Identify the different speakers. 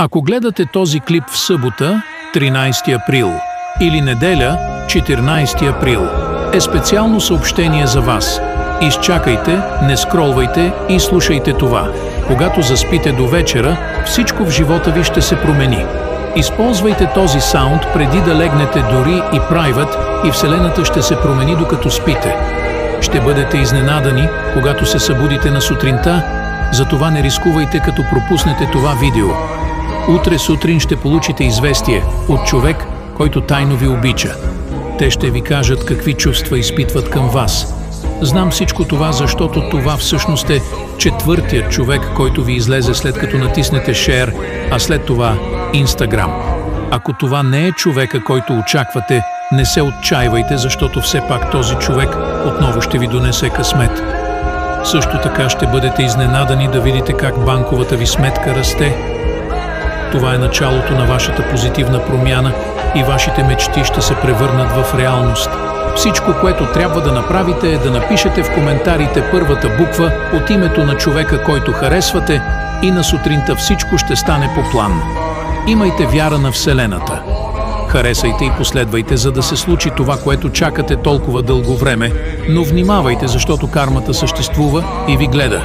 Speaker 1: Ако гледате този клип в събота, 13 април, или неделя, 14 април, е специално съобщение за вас. Изчакайте, не скролвайте и слушайте това. Когато заспите до вечера, всичко в живота ви ще се промени. Използвайте този саунд преди да легнете дори и private и Вселената ще се промени докато спите. Ще бъдете изненадани, когато се събудите на сутринта, затова не рискувайте като пропуснете това видео. Утре сутрин ще получите известие от човек, който тайно ви обича. Те ще ви кажат какви чувства изпитват към вас. Знам всичко това, защото това всъщност е четвъртият човек, който ви излезе след като натиснете Share, а след това Instagram. Ако това не е човека, който очаквате, не се отчаивайте, защото все пак този човек отново ще ви донесе късмет. Също така ще бъдете изненадани да видите как банковата ви сметка расте. Това е началото на вашата позитивна промяна и вашите мечти ще се превърнат в реалност. Всичко, което трябва да направите, е да напишете в коментарите първата буква от името на човека, който харесвате, и на сутринта всичко ще стане по план. Имайте вяра на Вселената. Харесайте и последвайте, за да се случи това, което чакате толкова дълго време, но внимавайте, защото кармата съществува и ви гледа.